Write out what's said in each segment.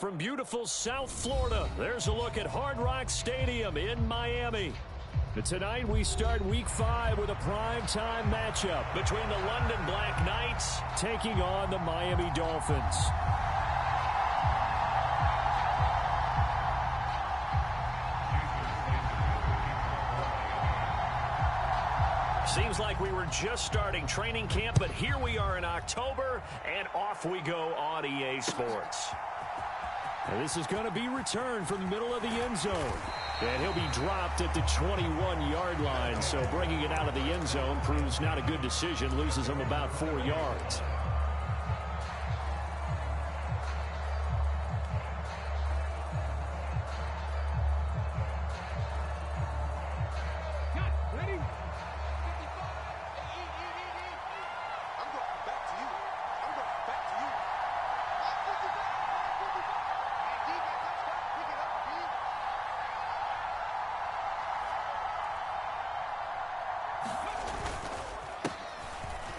from beautiful South Florida, there's a look at Hard Rock Stadium in Miami. But tonight we start Week 5 with a primetime matchup between the London Black Knights taking on the Miami Dolphins. Seems like we were just starting training camp, but here we are in October, and off we go on EA Sports. And this is going to be returned from the middle of the end zone. And he'll be dropped at the 21-yard line, so bringing it out of the end zone proves not a good decision, loses him about 4 yards.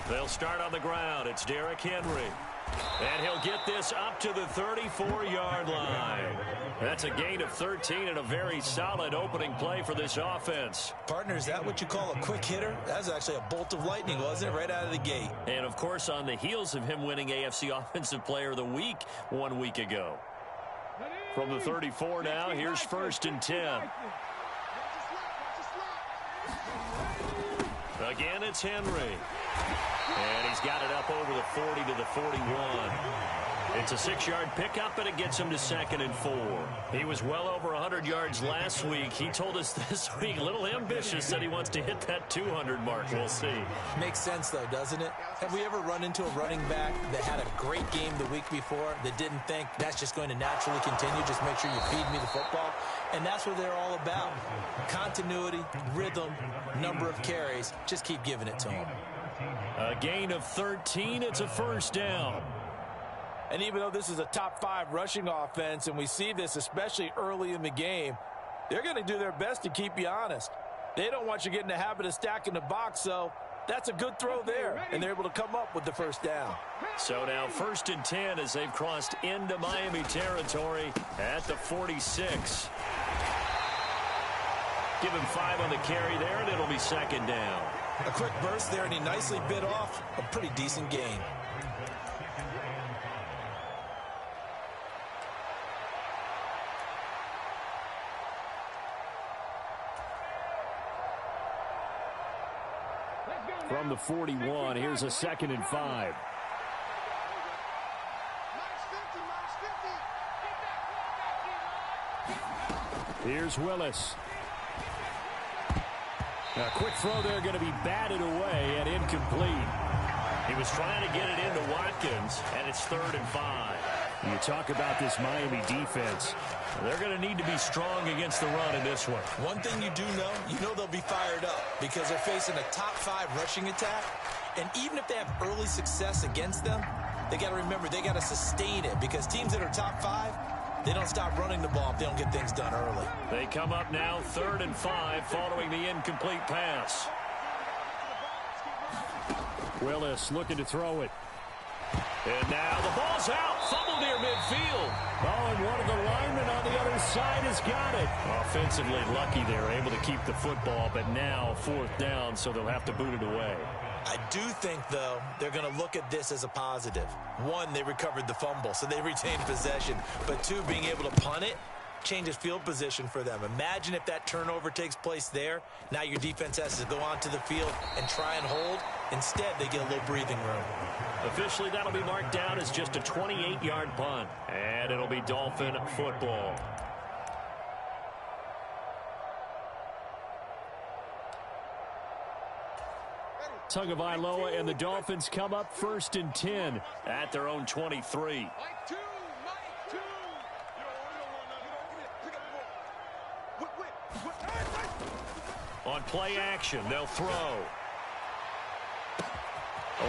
They'll start on the ground. It's Derrick Henry. And he'll get this up to the 34-yard line. That's a gain of 13 and a very solid opening play for this offense. Partner, is that what you call a quick hitter? That was actually a bolt of lightning, wasn't it? Right out of the gate. And, of course, on the heels of him winning AFC Offensive Player of the Week 1 week ago. From the 34 now, here's 1st and 10. Again, it's Henry. And he's got it up over the 40 to the 41. It's a 6-yard pickup, and it gets him to 2nd and 4. He was well over 100 yards last week. He told us this week, a little ambitious, that he wants to hit that 200 mark. We'll see. Makes sense, though, doesn't it? Have we ever run into a running back that had a great game the week before that didn't think that's just going to naturally continue? Just make sure you feed me the football. And that's what they're all about. Continuity, rhythm, number of carries. Just keep giving it to them. A gain of 13. It's a 1st down. And even though this is a top 5 rushing offense, and we see this especially early in the game, they're going to do their best to keep you honest. They don't want you getting the habit of stacking the box, so that's a good throw there, and they're able to come up with the 1st down. So now 1st and 10 as they've crossed into Miami territory at the 46. Give him 5 on the carry there, and it'll be 2nd down. A quick burst there, and he nicely bit off a pretty decent gain. From the 41, here's a 2nd and 5. Here's Willis. A quick throw there, going to be batted away and incomplete. He was trying to get it into Watkins, and it's 3rd and 5. You talk about this Miami defense. They're going to need to be strong against the run in this one. One thing you do know, they'll be fired up because they're facing a top 5 rushing attack. And even if they have early success against them, they got to remember they got to sustain it because teams that are top 5, they don't stop running the ball if they don't get things done early. They come up now 3rd and 5 following the incomplete pass. Willis looking to throw it. And now the ball's out. Fumble near midfield. Oh, and one of the linemen on the other side has got it. Offensively lucky they're able to keep the football, but now 4th down, so they'll have to boot it away. I do think, though, they're going to look at this as a positive. 1, they recovered the fumble, so they retained possession. But 2, being able to punt it changes field position for them. Imagine if that turnover takes place there. Now your defense has to go onto the field and try and hold. Instead, they get a little breathing room. Officially, that'll be marked down as just a 28-yard punt. And it'll be Dolphin football. Tagovailoa and the Dolphins come up 1st and 10 at their own 23. On play action, they'll throw.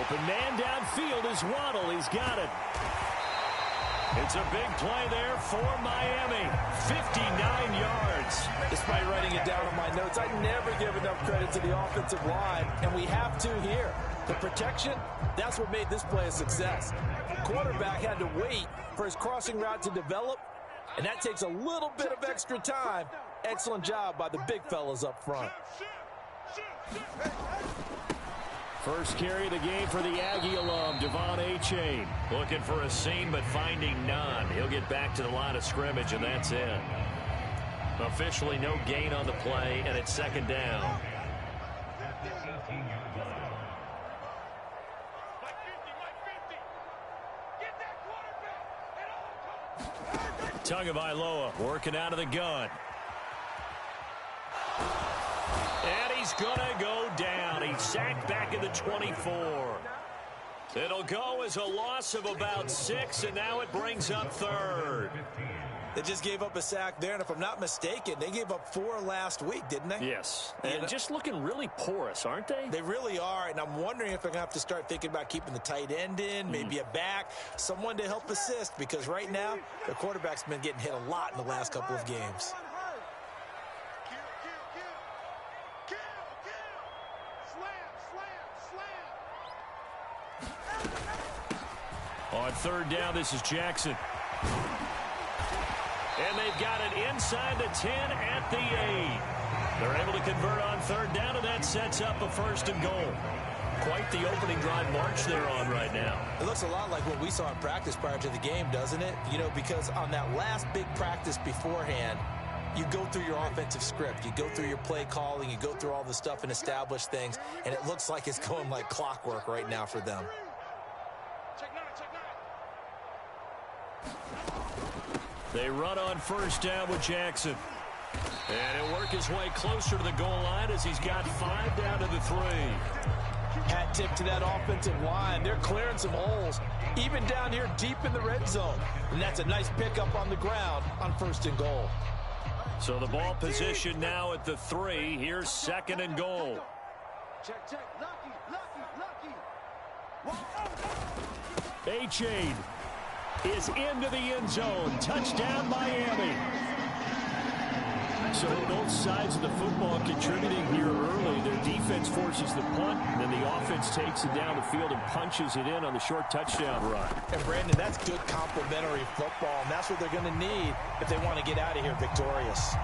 Open man downfield is Waddle. He's got it. It's a big play there for Miami. 59 yards. Despite writing it down on my notes, I never give enough credit to the offensive line, and we have to here. The protection, that's what made this play a success. Quarterback had to wait for his crossing route to develop, and that takes a little bit of extra time. Excellent job by the big fellas up front. First carry of the game for the Aggie alum, Devon Achane. Looking for a seam, but finding none. He'll get back to the line of scrimmage, and that's it. Officially no gain on the play, and it's second down. Tagovailoa working out of the gun. And he's going to go down. He's sacked back at the 24. It'll go as a loss of about 6, and now it brings up third. They just gave up a sack there, and if I'm not mistaken, they gave up 4 last week, didn't they? Yes, and just looking really porous, aren't they? They really are, and I'm wondering if they're going to have to start thinking about keeping the tight end in, maybe a back, someone to help assist, because right now, the quarterback's been getting hit a lot in the last couple of games. On third down, this is Jackson. And they've got it inside the 10 at the 8. They're able to convert on third down, and that sets up a first and goal. Quite the opening drive march they're on right now. It looks a lot like what we saw in practice prior to the game, doesn't it? You know, because on that last big practice beforehand, you go through your offensive script. You go through your play calling. You go through all the stuff and establish things. And it looks like it's going like clockwork right now for them. They run on first down with Jackson. And he'll work his way closer to the goal line as he's got 5 down to the 3. Hat tip to that offensive line. They're clearing some holes, even down here deep in the red zone. And that's a nice pickup on the ground on first and goal. So the ball position now at the 3. Here's second and goal. Check, check. Lucky. Achane is into the end zone. Touchdown, Miami. So both sides of the football contributing here early. Their defense forces the punt, and then the offense takes it down the field and punches it in on the short touchdown run. And, Brandon, that's good complementary football, and that's what they're going to need if they want to get out of here victorious.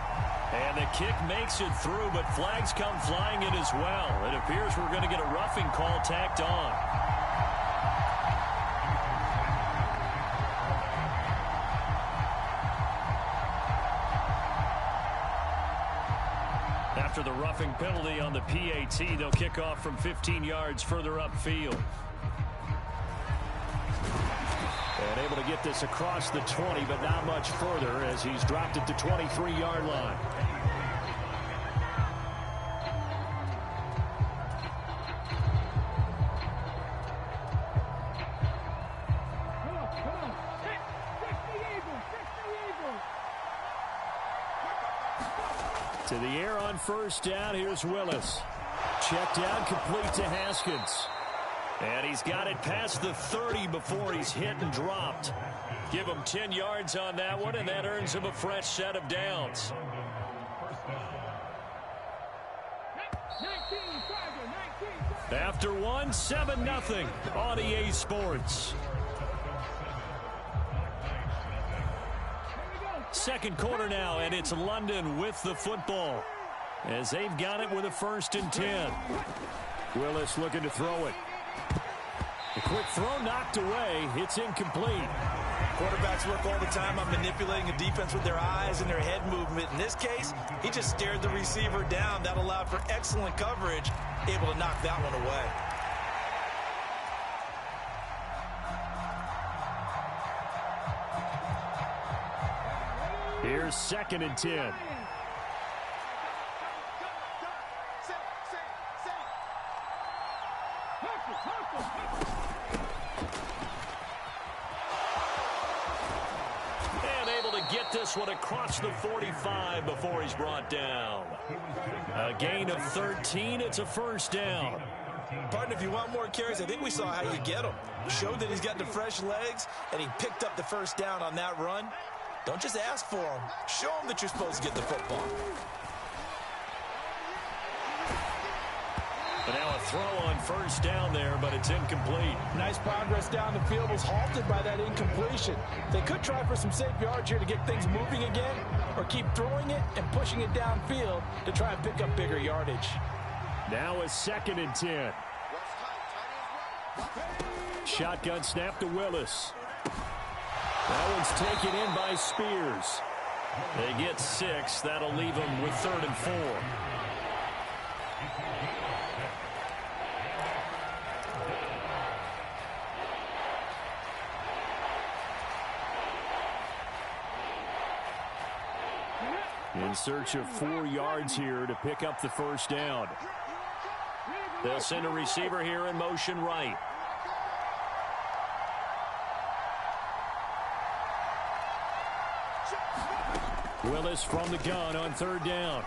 And the kick makes it through, but flags come flying in as well. It appears we're going to get a roughing call tacked on. After the roughing penalty on the PAT, they'll kick off from 15 yards further upfield. And able to get this across the 20, but not much further as he's dropped it to 23-yard line. To the air on first down. Here's Willis. Check down, complete to Haskins. And he's got it past the 30 before he's hit and dropped. Give him 10 yards on that one, and that earns him a fresh set of downs. 19. After one, 7-0 on EA Sports. Second quarter now, and it's London with the football as they've got it with a 1st and 10. Willis looking to throw it. A quick throw knocked away. It's incomplete. Quarterbacks work all the time on manipulating a defense with their eyes and their head movement. In this case, he just stared the receiver down. That allowed for excellent coverage, able to knock that one away. Here's 2nd and 10. And able to get this one across the 45 before he's brought down. A gain of 13. It's a first down. Partner, if you want more carries, I think we saw how you get them. Showed that he's got the fresh legs, and he picked up the first down on that run. Don't just ask for them. Show them that you're supposed to get the football. And now a throw on first down there, but it's incomplete. Nice progress down the field, was halted by that incompletion. They could try for some safe yards here to get things moving again, or keep throwing it and pushing it downfield to try and pick up bigger yardage. Now a 2nd and 10. Shotgun snap to Willis. That one's taken in by Spears. They get 6. That'll leave them with 3rd and 4. In search of 4 yards here to pick up the first down. They'll send a receiver here in motion right. Willis from the gun on 3rd down.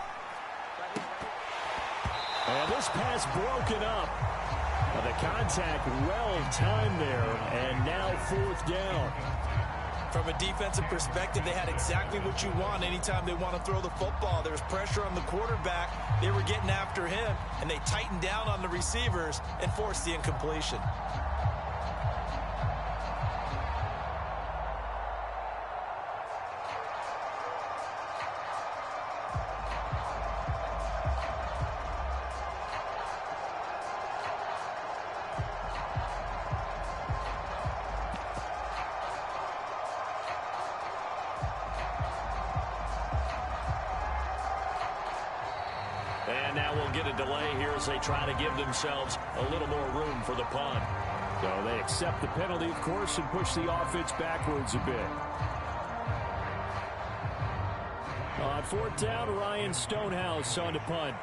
And this pass broken up. The contact well timed there, and now 4th down. From a defensive perspective, they had exactly what you want anytime they want to throw the football. There was pressure on the quarterback. They were getting after him, and they tightened down on the receivers and forced the incompletion. And now we'll get a delay here as they try to give themselves a little more room for the punt. So they accept the penalty, of course, and push the offense backwards a bit. On 4th down, Ryan Stonehouse on to punt.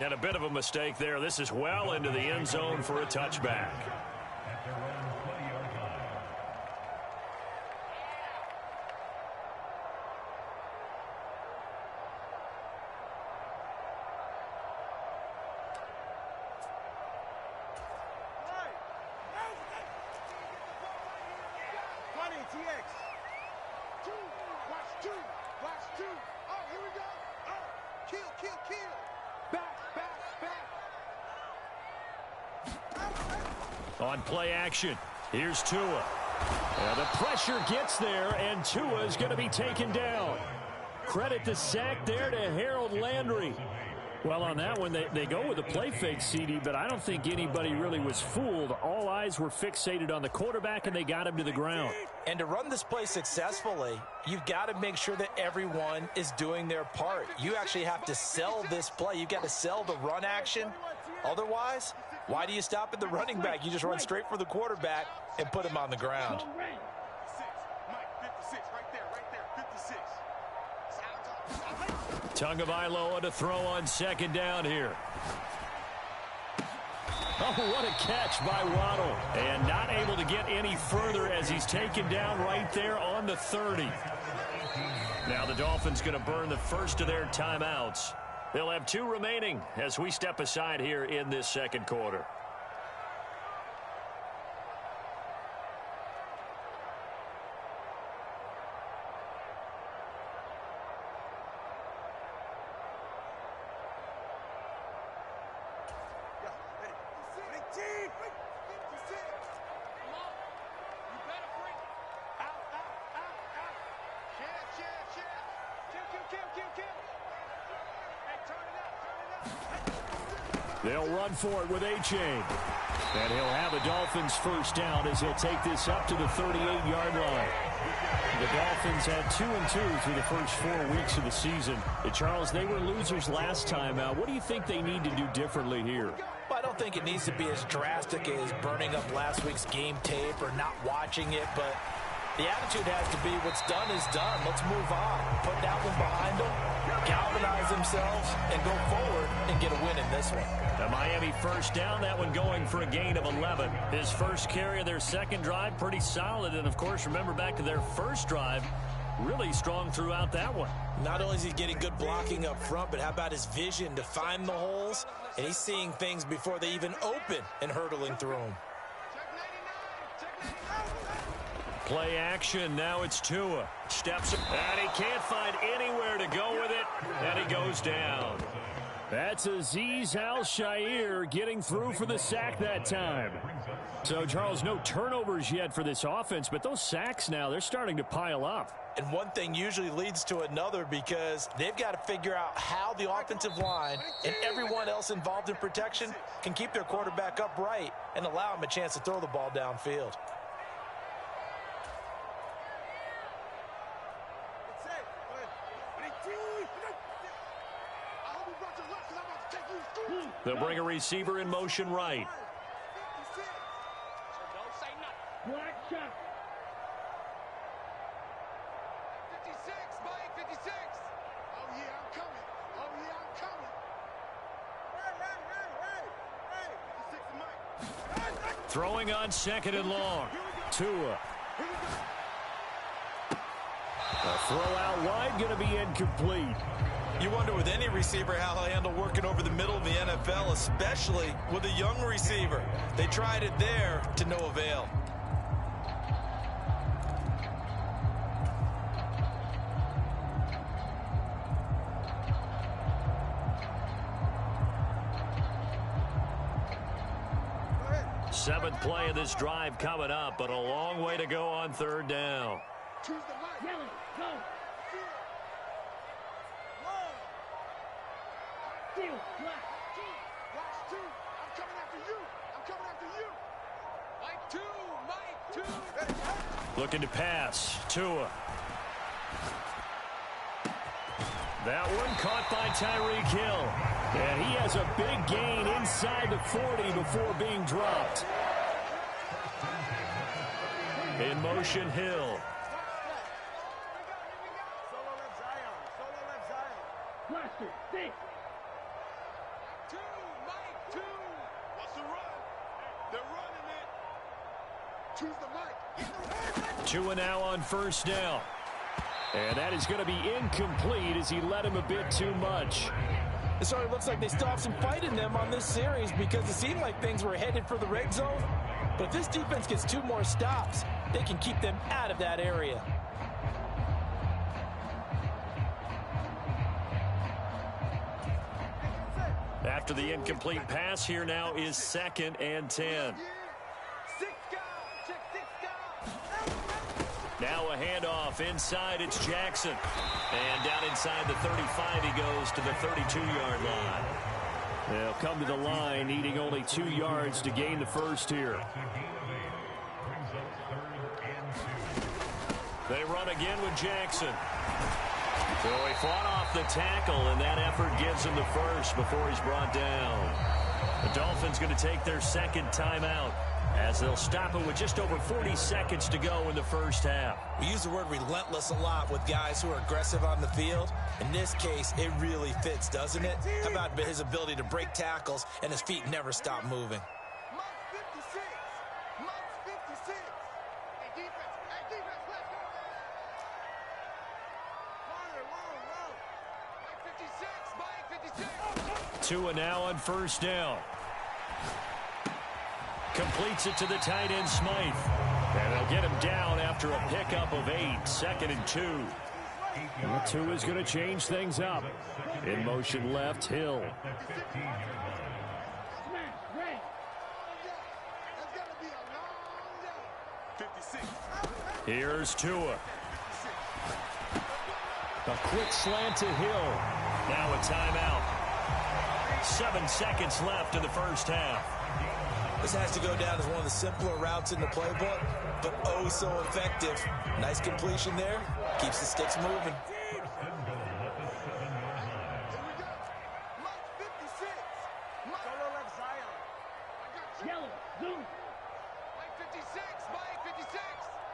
And a bit of a mistake there. This is well into the end zone for a touchback. On play action, here's Tua. The pressure gets there, and Tua is going to be taken down. Credit the sack there to Harold Landry. Well, on that one, they go with a play fake, CD, but I don't think anybody really was fooled. All eyes were fixated on the quarterback, and they got him to the ground. And to run this play successfully, you've got to make sure that everyone is doing their part. You actually have to sell this play. You've got to sell the run action. Otherwise, why do you stop at the running back? You just run straight for the quarterback and put him on the ground. Tagovailoa to throw on 2nd down here. Oh, what a catch by Waddle. And not able to get any further as he's taken down right there on the 30. Now the Dolphins going to burn the first of their timeouts. They'll have 2 remaining as we step aside here in this 2nd quarter. They'll run for it with A-Chain. And he'll have a Dolphins first down as he'll take this up to the 38-yard line. The Dolphins had 2-2 through the first 4 weeks of the season. Charles, they were losers last time out. What do you think they need to do differently here? Well, I don't think it needs to be as drastic as burning up last week's game tape or not watching it, but the attitude has to be what's done is done. Let's move on. Put that one behind them, galvanize themselves, and go forward and get a win in this one. The Miami first down, that one going for a gain of 11. His first carry of their 2nd drive, pretty solid. And, of course, remember back to their first drive, really strong throughout that one. Not only is he getting good blocking up front, but how about his vision to find the holes? And he's seeing things before they even open and hurdling through them. Play action. Now it's Tua. Steps, and he can't find anywhere to go with it, and he goes down. That's Azeez Al-Shaair getting through for the sack that time. So, Charles, no turnovers yet for this offense, but those sacks now, they're starting to pile up. And one thing usually leads to another because they've got to figure out how the offensive line and everyone else involved in protection can keep their quarterback upright and allow him a chance to throw the ball downfield. They'll bring a receiver in motion right. Black shot. 56, Mike, 56. Oh, yeah, I'm coming. Oh, yeah, I'm coming. Hey, 56 Mike. Throwing on second and long. Tua. A throw out wide, going to be incomplete. You wonder with any receiver how he'll handle working over the middle of the NFL, especially with a young receiver. They tried it there to no avail. Seventh play of this drive coming up, but a long way to go on third down. Choose the mic. Yellow, go. Steal, black. Watch two. I'm coming after you. I'm coming after you. Mike two. Looking to pass. Tua. That one caught by Tyreek Hill. And he has a big gain inside the 40 before being dropped. In motion, Hill. Solo left Zion. Solo left Zion. Blaster, six. Two, Mike two. What's the run? They're running it. Choose the mic. Tua now on first down. And that is going to be incomplete as he led him a bit too much. It sort of looks like they still have some fight in them on this series because it seemed like things were headed for the red zone. But if this defense gets 2 more stops, they can keep them out of that area. After the incomplete pass, here now is 2nd and 10. Now a handoff inside, it's Jackson. And down inside the 35 he goes to the 32-yard line. They'll come to the line needing only 2 yards to gain the first here. They run again with Jackson. So he fought off the tackle, and that effort gives him the first before he's brought down. The Dolphins going to take their second timeout as they'll stop it with just over 40 seconds to go in the first half. We use the word relentless a lot with guys who are aggressive on the field. In this case, it really fits, doesn't it? How about his ability to break tackles and his feet never stop moving? Mike 56. Mike 56. Hey, defense. Hey, defense, let's go. Mike 56. Mike 56. Tua now on first down. Completes it to the tight end, Smythe. And they'll get him down after a pickup of 8. 2nd and 2. And Tua's going to change things up. In motion left, Hill. Smash, red. That's going to be a long day. 56. Here's Tua. A quick slant to Hill. Now a timeout. 7 seconds left in the first half. This has to go down as one of the simpler routes in the playbook, but oh so effective. Nice completion there. Keeps the sticks moving. Here we go. Mike 56. Mike. Solo left Zion. I got you. Yellow, zoom. Mike 56. Mike 56.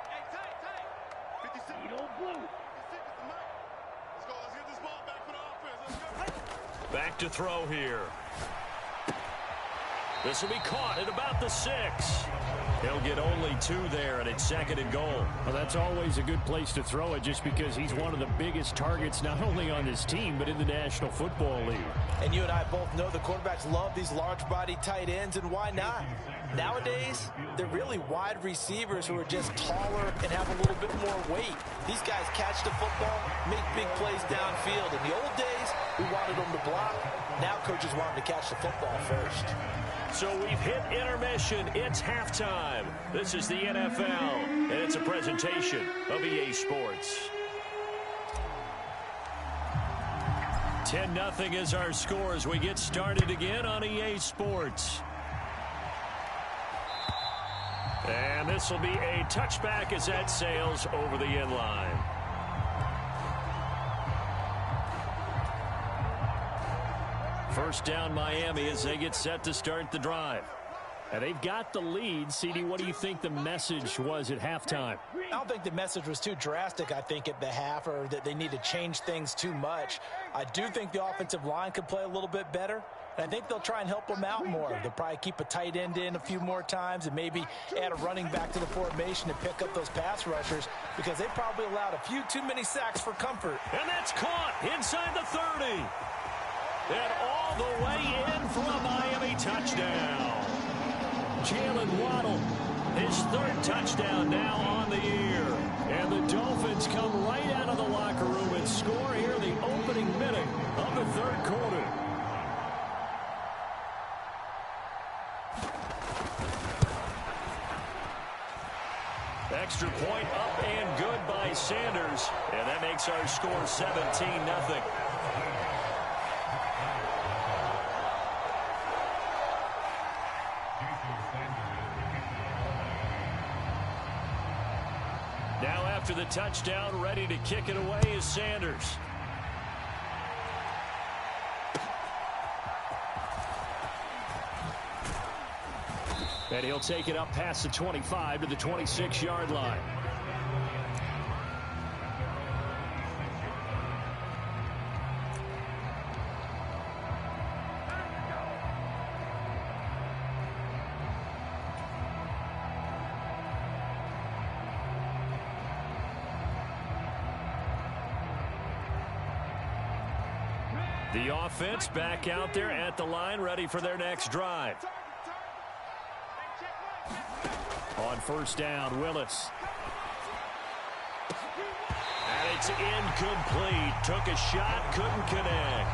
Hey, tight. 56. Beetle, blue. 56 is the mic. Let's go. Let's get this ball back for the offense. Let's go. Back to throw here. This will be caught at about the 6. He'll get only 2 there, and it's 2nd and goal. Well, that's always a good place to throw it just because he's one of the biggest targets not only on this team but in the National Football League. And you and I both know the quarterbacks love these large-body tight ends, and why not? Nowadays, they're really wide receivers who are just taller and have a little bit more weight. These guys catch the football, make big plays downfield. In the old days, we wanted them to block. Now coaches want them to catch the football first. So we've hit intermission. It's halftime. This is the NFL, and it's a presentation of EA Sports. 10-0 is our score as we get started again on EA Sports. And this will be a touchback as that sails over the end line. First down Miami as they get set to start the drive. And they've got the lead. CD, what do you think the message was at halftime? I don't think the message was too drastic, I think, at the half, or that they need to change things too much. I do think the offensive line could play a little bit better. And I think they'll try and help them out more. They'll probably keep a tight end in a few more times and maybe add a running back to the formation to pick up those pass rushers because they probably allowed a few too many sacks for comfort. And that's caught inside the 30. And all the way in for a Miami touchdown. Jalen Waddle, his 3rd touchdown now on the year. And the Dolphins come right out of the locker room and score here in the opening minute of the 3rd quarter. Extra point up and good by Sanders. And that makes our score 17-0. Now after the touchdown, ready to kick it away is Sanders. And he'll take it up past the 25 to the 26-yard line. The offense back out there at the line, ready for their next drive. On first down, Willis. And it's incomplete. Took a shot, couldn't connect.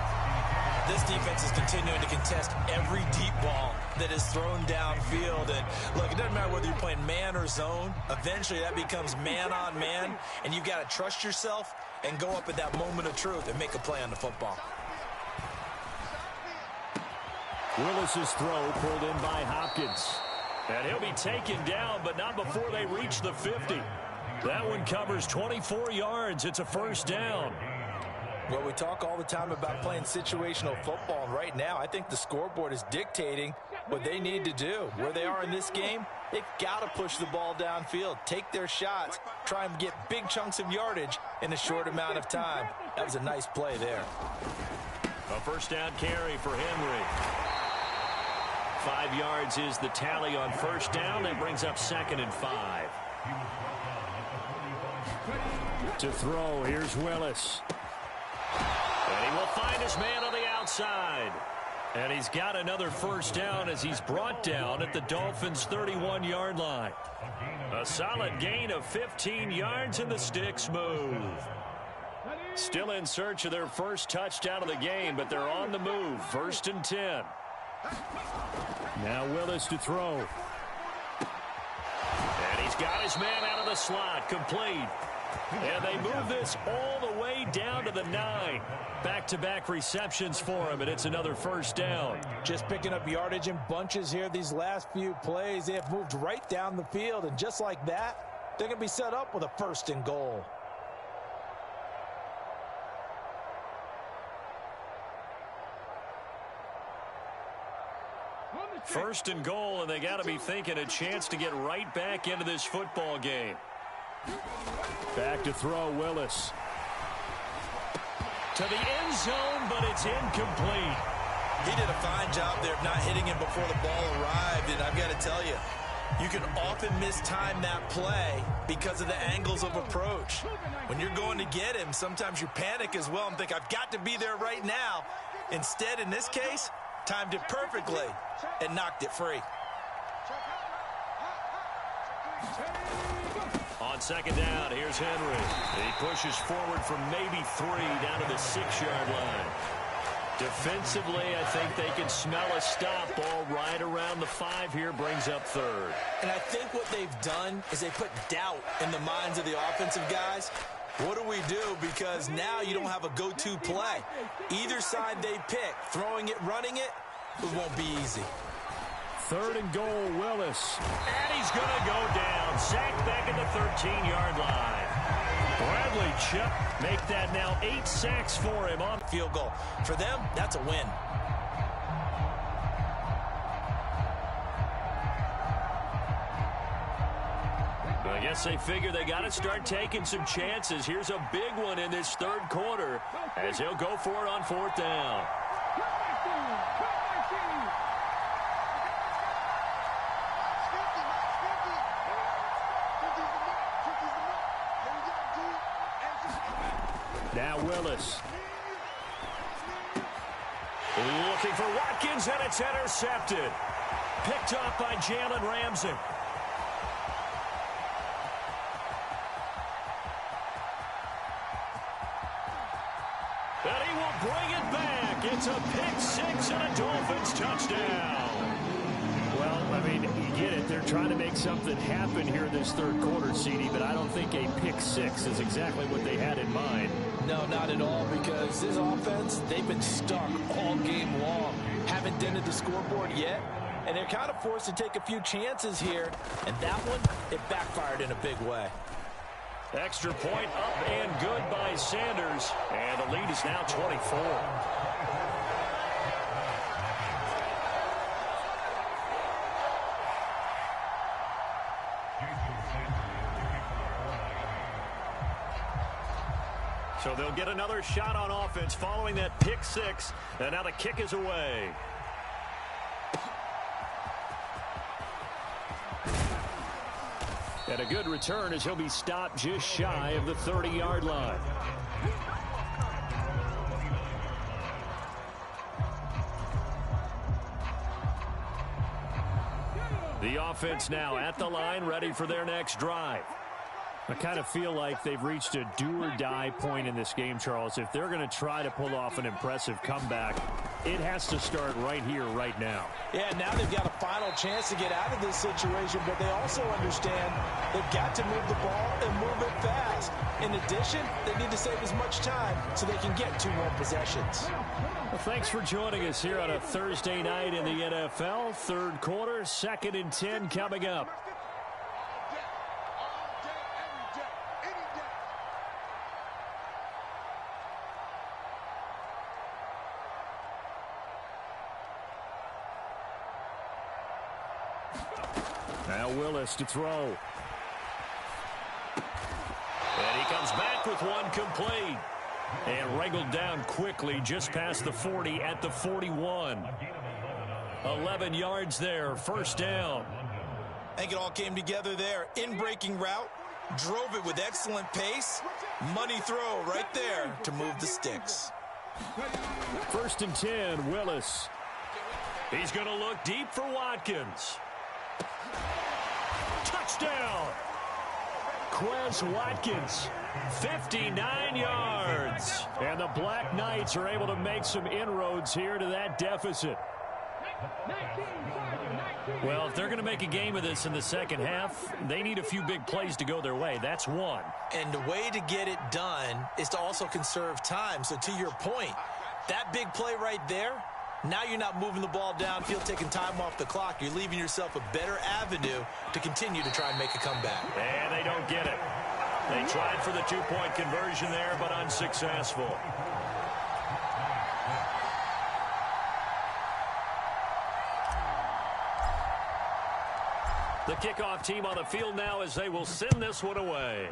This defense is continuing to contest every deep ball that is thrown downfield. And look, it doesn't matter whether you're playing man or zone. Eventually that becomes man on man, and you've got to trust yourself and go up at that moment of truth and make a play on the football. Willis's throw pulled in by Hopkins. And he'll be taken down, but not before they reach the 50. That one covers 24 yards. It's a first down. Well, we talk all the time about playing situational football, and right now I think the scoreboard is dictating what they need to do. Where they are in this game, they've got to push the ball downfield, take their shots, try and get big chunks of yardage in a short amount of time. That was a nice play there. A first down carry for Henry. 5 yards is the tally on first down. That brings up 2nd and 5. To throw, here's Willis. And he will find his man on the outside. And he's got another first down as he's brought down at the Dolphins' 31-yard line. A solid gain of 15 yards, and the sticks move. Still in search of their first touchdown of the game, but they're on the move. 1st and 10. Now Willis to throw. And he's got his man out of the slot, complete. And they move this all the way down to the 9. Back-to-back receptions for him, and it's another first down. Just picking up yardage in bunches here these last few plays. They have moved right down the field, and just like that, they're going to be set up with a 1st and goal. First and goal, and they got to be thinking a chance to get right back into this football game. Back to throw, Willis. To the end zone, but it's incomplete. He did a fine job there of not hitting him before the ball arrived, and I've got to tell you, You can often mistime that play because of the angles of approach. When you're going to get him, sometimes you panic as well and think, I've got to be there right now. Instead, in this case, timed it perfectly and knocked it free. On second down, here's Henry. He pushes forward from maybe 3 down to the 6-yard line. Defensively, I think they can smell a stop. Ball right around the 5 here, brings up 3rd. And I think what they've done is they put doubt in the minds of the offensive guys. What do we do? Because now you don't have a go-to play. Either side they pick, throwing it, running it, it won't be easy. 3rd and goal, Willis. And he's going to go down. Sacked back at the 13-yard line. Bradley Chubb make that now 8 sacks for him on field goal. For them, that's a win. I guess they figure they got to start taking some chances. Here's a big one in this 3rd quarter as he'll go for it on 4th down. Now Willis. Looking for Watkins, and it's intercepted. Picked off by Jalen Ramsey. And he will bring it back. It's a pick 6 and a Dolphins touchdown. Well, I mean, you get it. They're trying to make something happen here this 3rd quarter, CD, but I don't think a pick 6 is exactly what they had in mind. No, not at all, because this offense, they've been stuck all game long. Haven't dented the scoreboard yet, and they're kind of forced to take a few chances here, and that one, it backfired in a big way. Extra point up and good by Sanders, and the lead is now 24. So they'll get another shot on offense following that pick 6, and now the kick is away. And a good return as he'll be stopped just shy of the 30-yard line. The offense now at the line, ready for their next drive. I kind of feel like they've reached a do-or-die point in this game, Charles. If they're going to try to pull off an impressive comeback, it has to start right here, right now. Yeah, now they've got a final chance to get out of this situation, but they also understand they've got to move the ball and move it fast. In addition, they need to save as much time so they can get 2 more possessions. Well, thanks for joining us here on a Thursday night in the NFL. 3rd quarter, 2nd and 10 coming up. Now Willis to throw. And he comes back with one complete. And wrangled down quickly just past the 40 at the 41. 11 yards there, 1st down. I think it all came together there. In-breaking route, drove it with excellent pace. Money throw right there to move the sticks. 1st and 10, Willis. He's going to look deep for Watkins. Touchdown! Quez Watkins, 59 yards. And the Black Knights are able to make some inroads here to that deficit. Well, if they're going to make a game of this in the 2nd half, they need a few big plays to go their way. That's one. And the way to get it done is to also conserve time. So to your point, that big play right there, now you're not moving the ball downfield, taking time off the clock. You're leaving yourself a better avenue to continue to try and make a comeback. And they don't get it. They tried for the 2-point conversion there, but unsuccessful. The kickoff team on the field now as they will send this one away.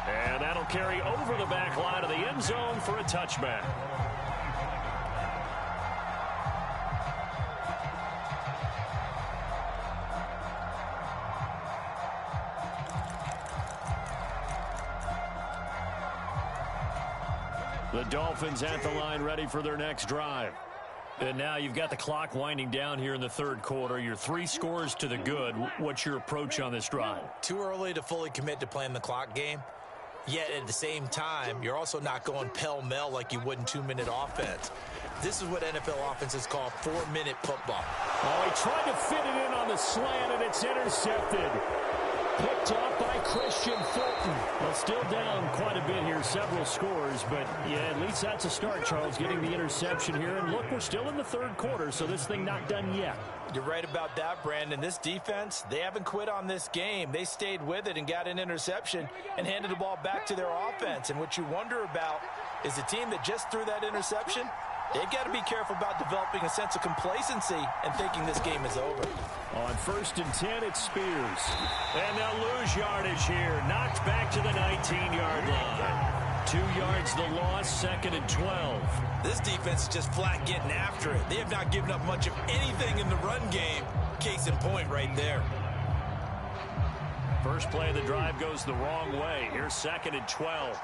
And that'll carry over the back line of the end zone for a touchback. The Dolphins at the line ready for their next drive. And now you've got the clock winding down here in the third quarter. You're 3 scores to the good. What's your approach on this drive? Too early to fully commit to playing the clock game. Yet at the same time, you're also not going pell-mell like you would in 2-minute offense. This is what NFL offenses call 4-minute football. Oh, he tried to fit it in on the slant, and it's intercepted. Picked up by Christian Fulton. Well, still down quite a bit here, several scores, but yeah, at least that's a start, Charles, getting the interception here. And look, we're still in the third quarter, so this thing not done yet. You're right about that, Brandon. This defense, they haven't quit on this game. They stayed with it and got an interception and handed the ball back to their offense. And what you wonder about is the team that just threw that interception, they've got to be careful about developing a sense of complacency and thinking this game is over. On 1st and 10, it's Spears. And they'll lose yardage here. Knocked back to the 19-yard line. 2 yards the loss, 2nd and 12. This defense is just flat getting after it. They have not given up much of anything in the run game. Case in point right there. First play of the drive goes the wrong way. Here's 2nd and 12.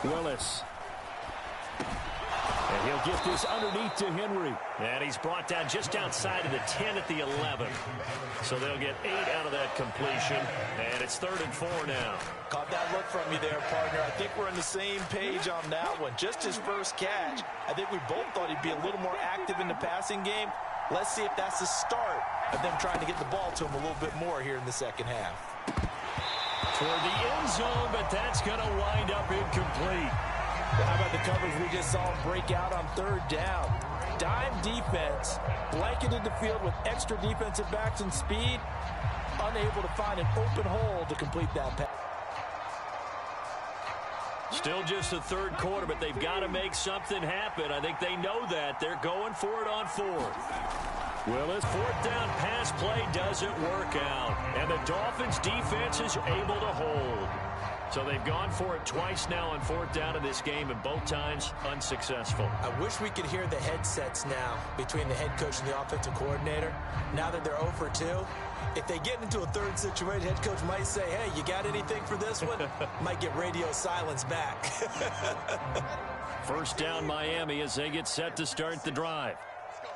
Willis. And he'll get this underneath to Henry. And he's brought down just outside of the 10 at the 11. So they'll get 8 out of that completion. And it's 3rd and 4 now. Caught that look from you there, partner. I think we're on the same page on that one. Just his first catch. I think we both thought he'd be a little more active in the passing game. Let's see if that's the start of them trying to get the ball to him a little bit more here in the second half. Toward the end zone, but that's going to wind up incomplete. Well, how about the coverage we just saw him break out on 3rd down? Dime defense, blanketed the field with extra defensive backs and speed, unable to find an open hole to complete that pass. Still just the third quarter, but they've got to make something happen. I think they know that. They're going for it on 4th. Willis, 4th down pass play doesn't work out. And the Dolphins defense is able to hold. So they've gone for it twice now on 4th down in this game, and both times unsuccessful. I wish we could hear the headsets now between the head coach and the offensive coordinator. Now that they're 0 for 2, if they get into a third situation, head coach might say, hey, you got anything for this one? Might get radio silence back. 1st down Miami as they get set to start the drive.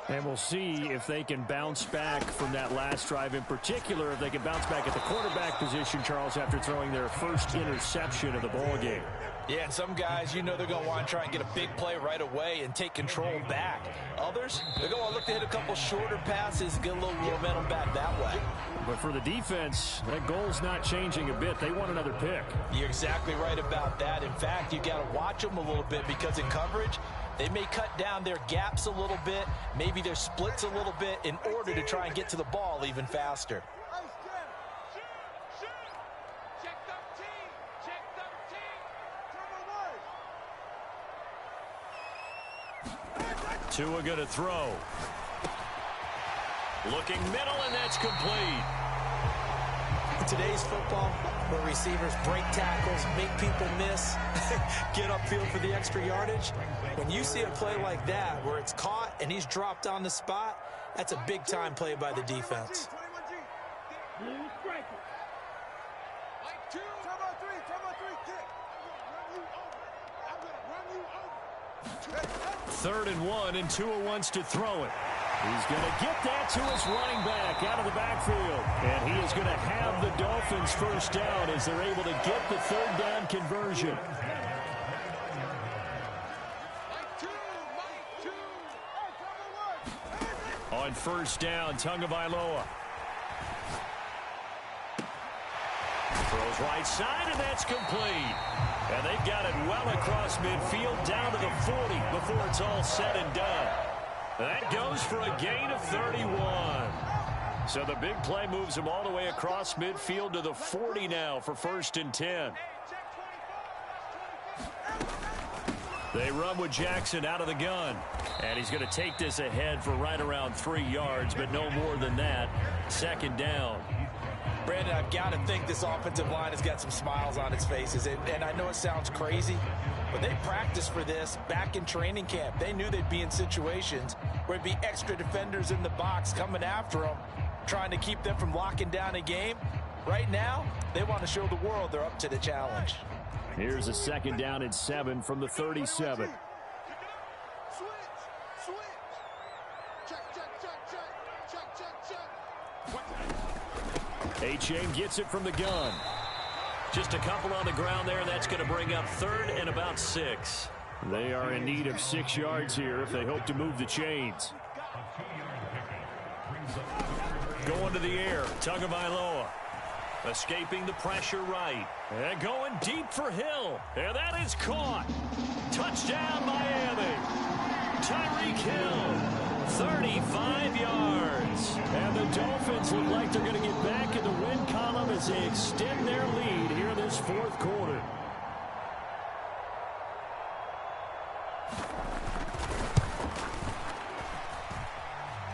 And we'll see if they can bounce back from that last drive, in particular if they can bounce back at the quarterback position, Charles, after throwing their first interception of the ball game. Yeah, and some guys, you know they're going to want to try and get a big play right away and take control back. Others, they're going to look to hit a couple shorter passes, get a little momentum back that way. But for the defense, that goal's not changing a bit. They want another pick. You're exactly right about that. In fact, you got to watch them a little bit because in coverage, they may cut down their gaps a little bit, maybe their splits a little bit in order to try and get to the ball even faster. Tua going to throw. Looking middle, and that's complete. In today's football, where receivers break tackles, make people miss, get upfield for the extra yardage, when you see a play like that where it's caught and he's dropped on the spot, that's a big-time play by the defense. Blue striker. 3rd and 1, and Tua wants to throw it. He's going to get that to his running back out of the backfield. And he is going to have the Dolphins first down as they're able to get the 3rd down conversion. On 1st down, Tagovailoa. Throws right side, and that's complete. And they've got it well across midfield, down to the 40 before it's all said and done. That goes for a gain of 31. So the big play moves him all the way across midfield to the 40 now for 1st and 10. They run with Jackson out of the gun. And he's going to take this ahead for right around 3 yards, but no more than that. 2nd down. Brandon, I've got to think this offensive line has got some smiles on its faces. And I know it sounds crazy, but they practiced for this back in training camp. They knew they'd be in situations where it'd be extra defenders in the box coming after them. trying to keep them from locking down a game. Right now, they want to show the world they're up to the challenge. Here's a 2nd down and 7 from the 37. A-Chain gets it from the gun. Just a couple on the ground there. That's going to bring up 3rd and about 6. They are in need of 6 yards here if they hope to move the chains. Going to the air, Tagovailoa. Escaping the pressure right. And going deep for Hill. And that is caught. Touchdown, Miami. Tyreek Hill. 35 yards. And the Dolphins look like they're going to get back in the win column as they extend their lead here in this 4th quarter.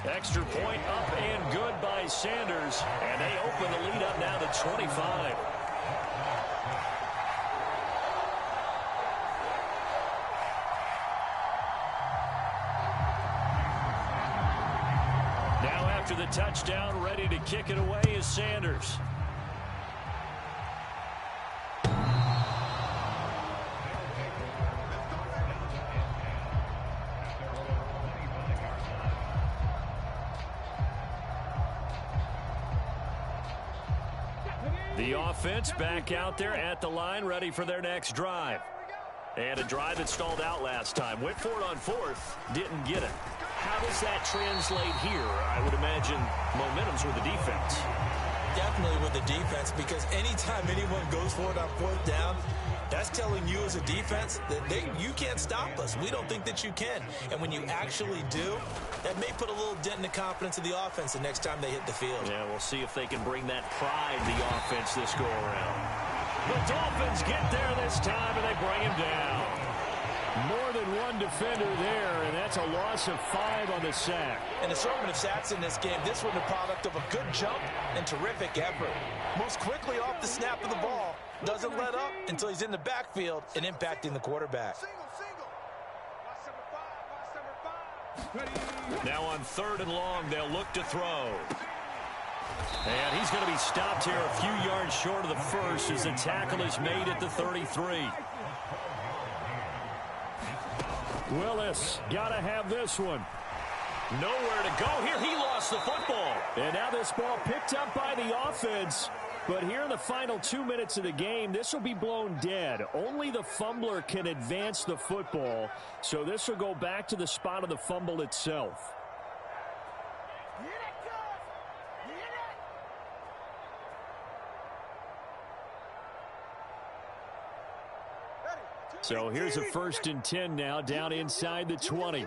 Extra point up and good by Sanders. And they open the lead up now to 25. Now after the touchdown, ready to kick it away is Sanders. The offense back out there at the line, ready for their next drive. And a drive that stalled out last time. Went for it on 4th, didn't get it. How does that translate here? I would imagine momentum's with the defense. Definitely with the defense, because anytime anyone goes for it on 4th down, that's telling you as a defense that you can't stop us. We don't think that you can. And when you actually do, that may put a little dent in the confidence of the offense the next time they hit the field. Yeah, we'll see if they can bring that pride to the offense this go-around. The Dolphins get there this time, and they bring him down. More than one defender there, and that's a loss of 5 on the sack. An assortment of sacks in this game. This one the product of a good jump and terrific effort. Moves quickly off the snap of the ball. Doesn't let up until he's in the backfield and impacting the quarterback. Now on 3rd and long, they'll look to throw. And he's going to be stopped here a few yards short of the first as the tackle is made at the 33. Willis got to have this one. Nowhere to go here. He lost the football. And now this ball picked up by the offense. But here in the final 2 minutes of the game, this will be blown dead. Only the fumbler can advance the football. So this will go back to the spot of the fumble itself. So here's a 1st and 10 now, down inside the 20.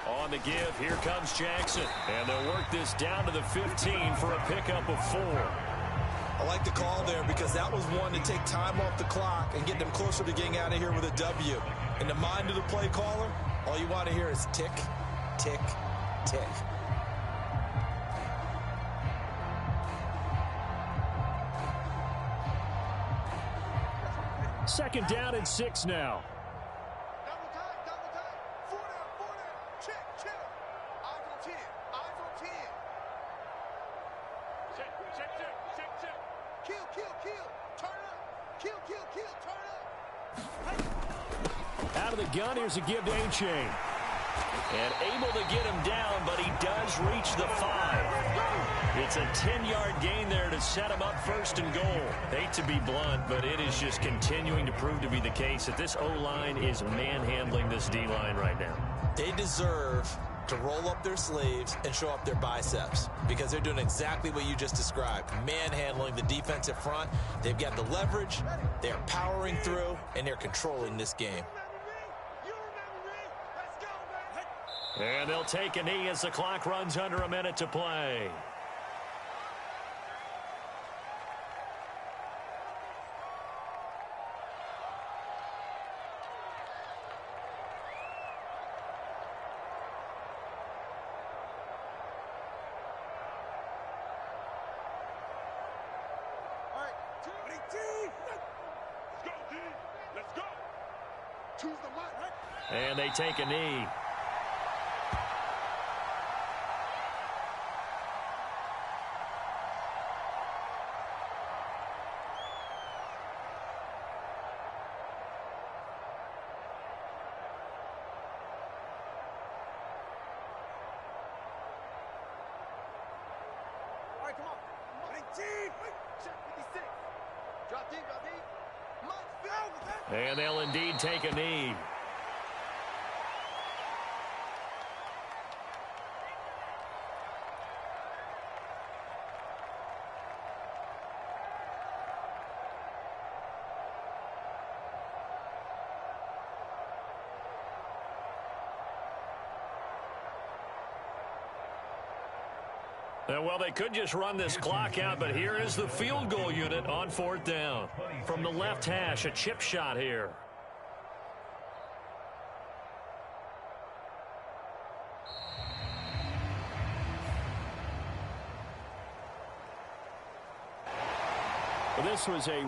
On the give, here comes Jackson. And they'll work this down to the 15 for a pickup of 4. I like the call there because that was one to take time off the clock and get them closer to getting out of here with a W. In the mind of the play caller, all you want to hear is tick, tick, tick. Second down and 6 now. Double time. 4 down. Check. Eyes on 10. Check. Kill. Turn up. Out of the gun, here's a give to A-Chain. And able to get him down, but he does reach the 5. It's a 10-yard gain there to set him up 1st and goal. Hate to be blunt, but it is just continuing to prove to be the case that this O-line is manhandling this D-line right now. They deserve to roll up their sleeves and show up their biceps because they're doing exactly what you just described, manhandling the defensive front. They've got the leverage, they're powering through, and they're controlling this game. And they'll take a knee as the clock runs under a minute to play. Choose the mark. And they take a knee. And they'll indeed take a knee. Well, they could just run this clock out, but here is the field goal unit on 4th down. From the left hash, a chip shot here. This was a